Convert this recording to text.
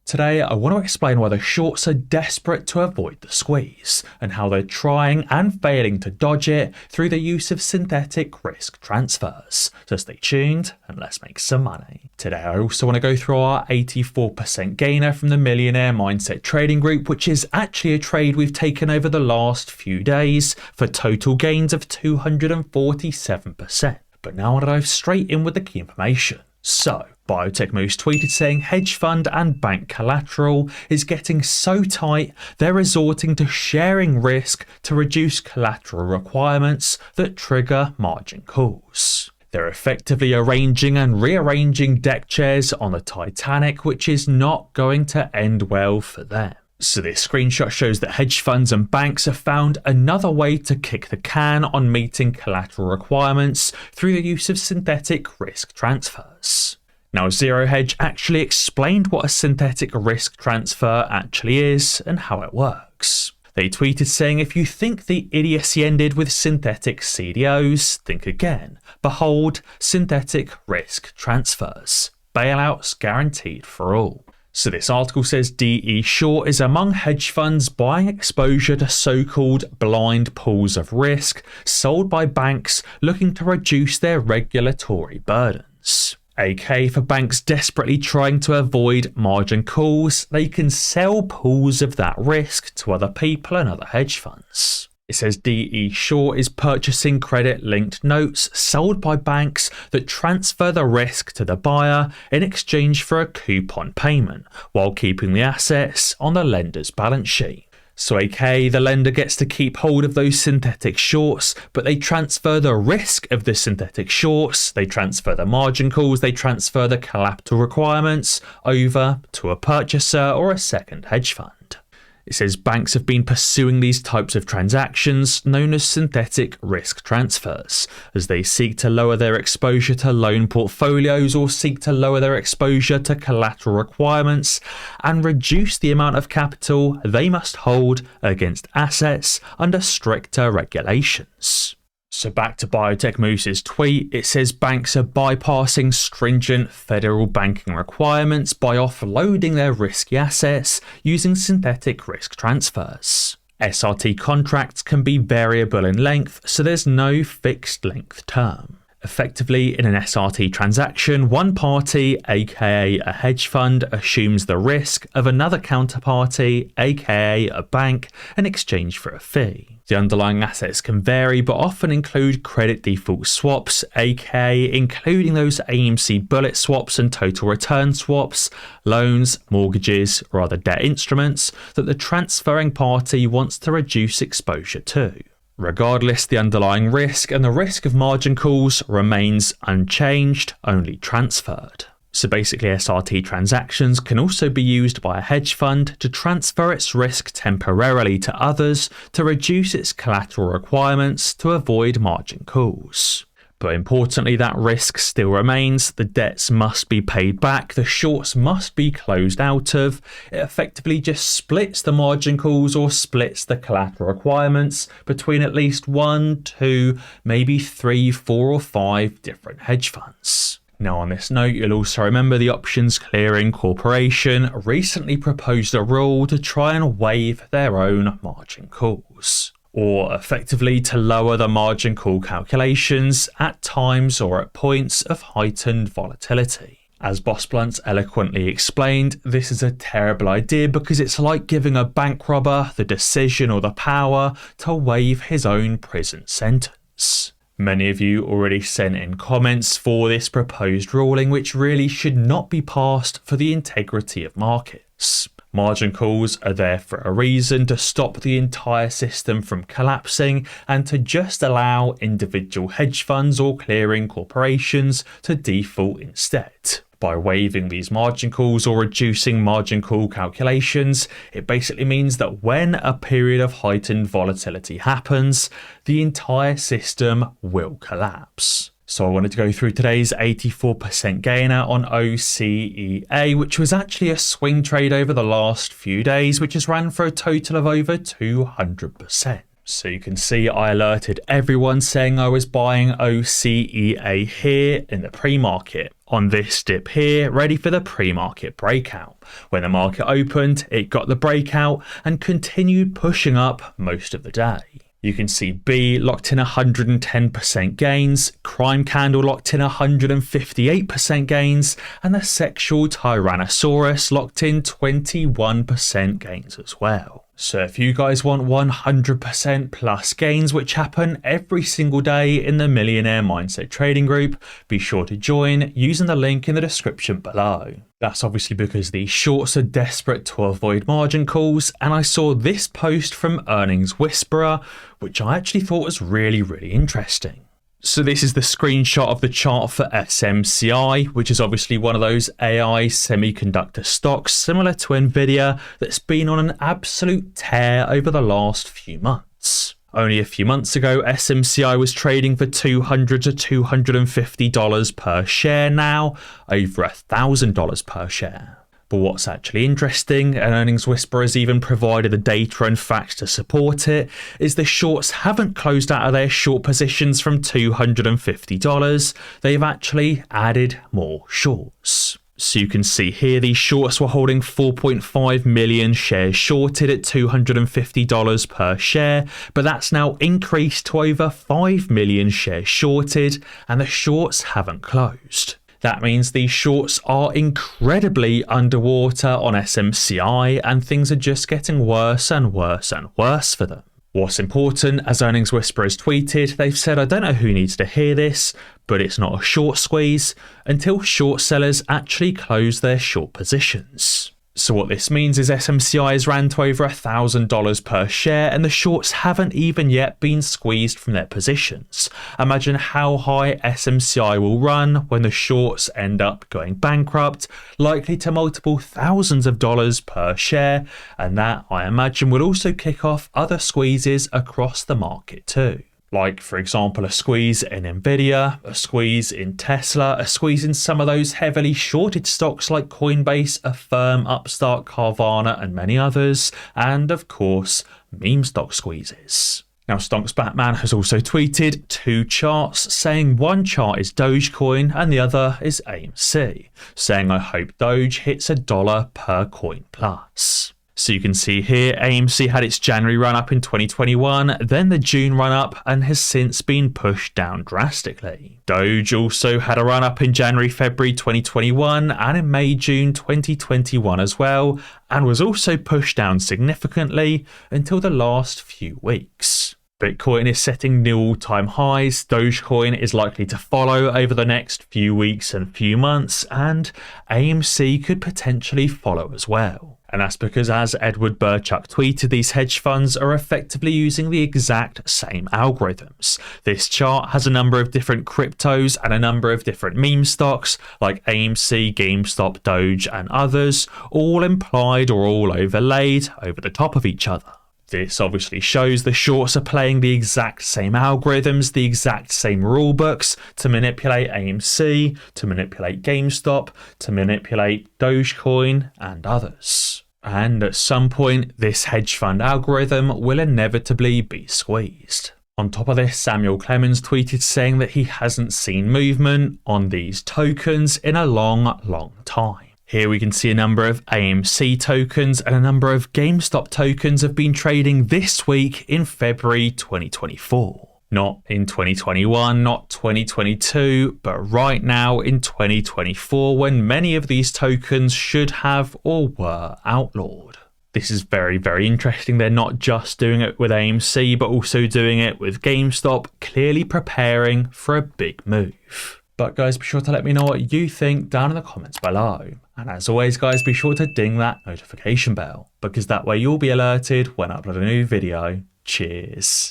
Today, I want to explain why the shorts are desperate to avoid the squeeze, and how they're trying and failing to dodge it through the use of synthetic risk transfers. So stay tuned and let's make some money. Today, I also want to go through our 84% gainer from the Millionaire Mindset Trading Group, which is actually a trade we've taken over the last few days for total gains of 247%. But now I want to dive straight in with the key information. So, Biotech Moose tweeted saying hedge fund and bank collateral is getting so tight they're resorting to sharing risk to reduce collateral requirements that trigger margin calls. They're effectively arranging and rearranging deck chairs on the Titanic, which is not going to end well for them. So this screenshot shows that hedge funds and banks have found another way to kick the can on meeting collateral requirements through the use of synthetic risk transfers. Now, Zero Hedge actually explained what a synthetic risk transfer actually is and how it works. They tweeted saying, if you think the idiocy ended with synthetic CDOs, think again. Behold, synthetic risk transfers. Bailouts guaranteed for all. So this article says DE Short is among hedge funds buying exposure to so-called blind pools of risk sold by banks looking to reduce their regulatory burdens. AK for banks desperately trying to avoid margin calls, they can sell pools of that risk to other people and other hedge funds. It says DE Short is purchasing credit-linked notes sold by banks that transfer the risk to the buyer in exchange for a coupon payment, while keeping the assets on the lender's balance sheet. So AK, the lender gets to keep hold of those synthetic shorts, but they transfer the risk of the synthetic shorts, they transfer the margin calls, they transfer the collateral requirements over to a purchaser or a second hedge fund. It says banks have been pursuing these types of transactions known as synthetic risk transfers as they seek to lower their exposure to loan portfolios or seek to lower their exposure to collateral requirements and reduce the amount of capital they must hold against assets under stricter regulations. So back to Biotech Moose's tweet, it says banks are bypassing stringent federal banking requirements by offloading their risky assets using synthetic risk transfers. SRT contracts can be variable in length, so there's no fixed length term. Effectively, in an SRT transaction, one party, aka a hedge fund, assumes the risk of another counterparty, aka a bank, in exchange for a fee. The underlying assets can vary but often include credit default swaps, aka including those AMC bullet swaps and total return swaps, loans, mortgages, or other debt instruments that the transferring party wants to reduce exposure to. Regardless, the underlying risk and the risk of margin calls remains unchanged, only transferred. So basically, SRT transactions can also be used by a hedge fund to transfer its risk temporarily to others to reduce its collateral requirements to avoid margin calls. But importantly, that risk still remains, the debts must be paid back, the shorts must be closed out of. It effectively just splits the margin calls or splits the collateral requirements between at least 1, 2, maybe 3, 4 or 5 different hedge funds. Now on this note, you'll also remember the Options Clearing Corporation recently proposed a rule to try and waive their own margin calls, or effectively to lower the margin call calculations at times or at points of heightened volatility. As Boss Blunt's eloquently explained, this is a terrible idea because it's like giving a bank robber the decision or the power to waive his own prison sentence. Many of you already sent in comments for this proposed ruling, which really should not be passed for the integrity of markets. Margin calls are there for a reason, to stop the entire system from collapsing and to just allow individual hedge funds or clearing corporations to default instead. By waiving these margin calls or reducing margin call calculations, it basically means that when a period of heightened volatility happens, the entire system will collapse. So I wanted to go through today's 84% gainer on OCEA, which was actually a swing trade over the last few days, which has ran for a total of over 200%. So you can see I alerted everyone saying I was buying OCEA here in the pre-market on this dip here, ready for the pre-market breakout. When the market opened, it got the breakout and continued pushing up most of the day. You can see B locked in 110% gains, Crime Candle locked in 158% gains, and the Sexual Tyrannosaurus locked in 21% gains as well. So if you guys want 100% plus gains, which happen every single day in the Millionaire Mindset Trading Group, be sure to join using the link in the description below. That's obviously because the shorts are desperate to avoid margin calls, and I saw this post from Earnings Whisperer, which I actually thought was really interesting. So this is the screenshot of the chart for SMCI, which is obviously one of those AI semiconductor stocks similar to Nvidia that's been on an absolute tear over the last few months. Only a few months ago, SMCI was trading for $200 to $250 per share, now over $1,000 per share. But what's actually interesting, and Earnings Whisperer has even provided the data and facts to support it, is the shorts haven't closed out of their short positions from $250, they've actually added more shorts. So you can see here these shorts were holding 4.5 million shares shorted at $250 per share, but that's now increased to over 5 million shares shorted, and the shorts haven't closed. That means these shorts are incredibly underwater on SMCI, and things are just getting worse and worse for them. What's important, as Earnings Whisperer has tweeted, they've said, I don't know who needs to hear this, but it's not a short squeeze until short sellers actually close their short positions. So what this means is SMCI has ran to over $1,000 per share, and the shorts haven't even yet been squeezed from their positions. Imagine how high SMCI will run when the shorts end up going bankrupt, likely to multiple thousands of dollars per share, and that, I imagine, will also kick off other squeezes across the market too. Like, for example, a squeeze in Nvidia, a squeeze in Tesla, a squeeze in some of those heavily shorted stocks like Coinbase, Affirm, Upstart, Carvana, and many others, and of course, meme stock squeezes. Now, Stonks Batman has also tweeted 2 charts, saying one chart is Dogecoin and the other is AMC, saying I hope Doge hits $1 per coin plus. So you can see here, AMC had its January run up in 2021, then the June run up, and has since been pushed down drastically. Doge also had a run up in January, February 2021, and in May, June 2021 as well, and was also pushed down significantly until the last few weeks. Bitcoin is setting new all-time highs, Dogecoin is likely to follow over the next few weeks and few months, and AMC could potentially follow as well. And that's because, as Edward Burchuk tweeted, these hedge funds are effectively using the exact same algorithms. This chart has a number of different cryptos and a number of different meme stocks like AMC, GameStop, Doge, and others, all implied or all overlaid over the top of each other. This obviously shows the shorts are playing the exact same algorithms, the exact same rule books to manipulate AMC, to manipulate GameStop, to manipulate Dogecoin and others. And at some point, this hedge fund algorithm will inevitably be squeezed. On top of this, Samuel Clemens tweeted saying that he hasn't seen movement on these tokens in a long time. Here we can see a number of AMC tokens and a number of GameStop tokens have been trading this week in February 2024. Not in 2021, not 2022, but right now in 2024, when many of these tokens should have or were outlawed. This is very interesting. They're not just doing it with AMC, but also doing it with GameStop, clearly preparing for a big move. But guys, be sure to let me know what you think down in the comments below. And as always guys, be sure to ding that notification bell, because that way you'll be alerted when I upload a new video. Cheers.